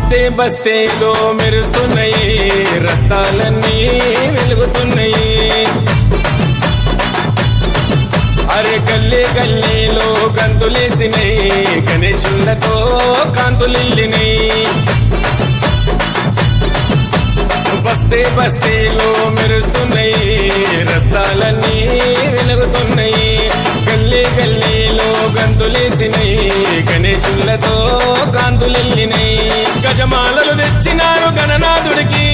బస్తే బస్తేలో మెరుస్తున్నాయి, రస్తాలన్నీ వెలుగుతున్నాయి. అరే గల్లీ గల్లీలో గంతులేసినాయి, గణేశులతో కాంతులిల్లినాయి. బస్తే బస్తేలో మెరుస్తున్నాయి, రస్తాలన్నీ వెలుగుతున్నాయి. గల్లీ గల్లీలో గంతులేసినాయి, గణేశులతో కాంతులెల్లినాయి. గజమాలలు తెచ్చినారు గణనాథుడికి,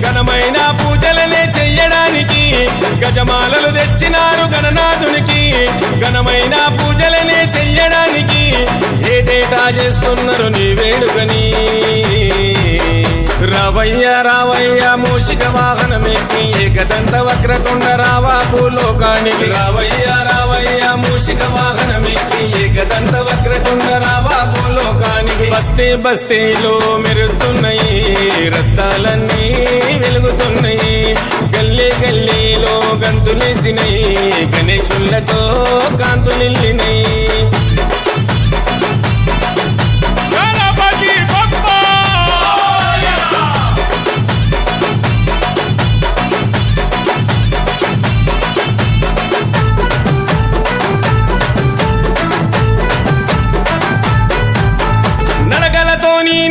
ఘనమైన పూజలనే చెయ్యడానికి. గజమాలలు తెచ్చినారు గణనాథునికి, ఘనమైన పూజలనే చెయ్యడానికి. ఏటేటా చేస్తున్నారు నీ వేడుకని. రావయ్య రావయ్య మూషిక వాహనమెక్కి, ఏకదంత వక్రతుండ రావా భూలోకానికి. రావయ్య రావయ్య మూషిక వాహనమెక్కి, ఏకదంత వక్రతుండ రావా భూలోకానికి. బస్తే బస్తేలో మెరుస్తున్నాయి, రస్తాలన్నీ వెలుగుతున్నాయి. గల్లీ గల్లీలో గంతులేసినాయి, గణేశులతో కాంతులిల్లినాయి.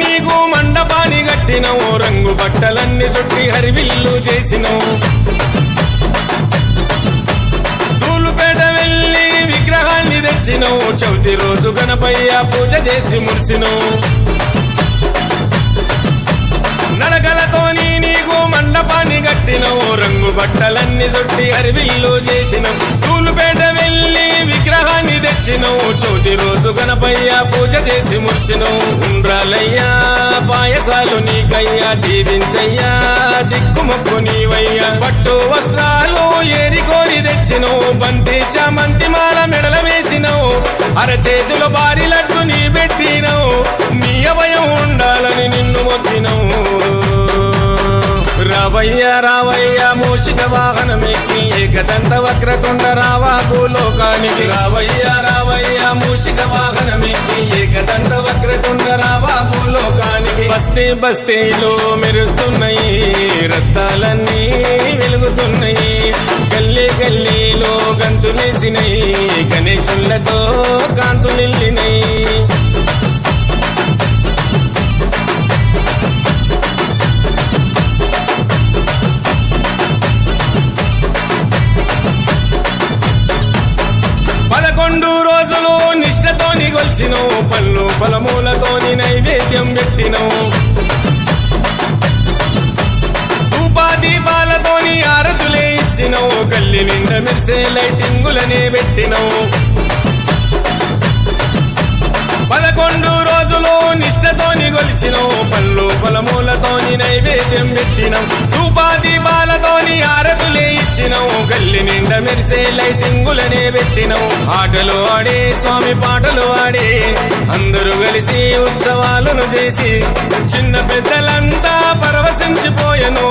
నీకు మండపాన్ని కట్టినవు, రంగు బట్టలన్నీ చుట్టి హరివిల్లు చేసినవు. తూలుపేట వెళ్ళి విగ్రహాన్ని తెచ్చినవు, చవితి రోజు గణపయ్య పూజ చేసి మురిసినవు. నడకలతోని నీకు మండపాన్ని కట్టినవు, రంగు బట్టలన్నీ చుట్టి హరివిల్లు చేసినవు. తూలుపేట వెళ్ళి విగ్రహాన్ని తెచ్చినవు, చవితి రోజు గణపయ్య పూజ చేసి మురిసినవు. ఉండ్రాలయ్యా పాయసాలు నీకయ్యా, దీవించయ్యా దిక్కుమొక్కు నీవయ్యా. పట్టు వస్త్రాలు ఏరి కోరి తెచ్చినవు, బంతి చామంతి మాల మెడల వేసినవు. అరచేతుల భారీ లడ్డు నీ పెట్టినవు, నీ అభయం ఉండాలని నిన్ను మొక్కినవు. రావయ్య రావయ్య మూషిక వాహనమెక్కి, ఏకదంత వక్రతుండ రావా భూలోకానికి. రావయ్య రావయ్య మూషిక వాహనమెక్కి, ఏకదంత వక్రతుండ రావా భూలోకానికి. బస్తే బస్తేలో మెరుస్తున్నాయి, రస్తాలన్నీ వెలుగుతున్నాయి. గల్లీ గల్లీలో గంతులేసినాయి, గణేశులతో కాంతులిల్లినాయి. పదకొండు రోజులు నిష్ఠతోని గొల్చినవు, పళ్ళు ఫలమూలతోని నైవేద్యం పెట్టినవు. ధూపాదీపాలతోని ఆరతులే ఇచ్చినవు, గల్లి నిండా మెరిసే లైటింగులనే పెట్టినవు. 11 రోజులు నిష్ఠతోని గొలిచినవు, పళ్ళు ఫలమూలతోని నైవేద్యం పెట్టినం. ధూపాదీపాలతోని ఆరతులే ఇచ్చినవు, గల్లి నిండా మెరిసే లైటింగులనే పెట్టినవు. ఆటలు ఆడే స్వామి పాటలు ఆడే అందరూ కలిసి ఉత్సవాలను చేసి చిన్న పెద్దలంతా పరవశించిపోయెను.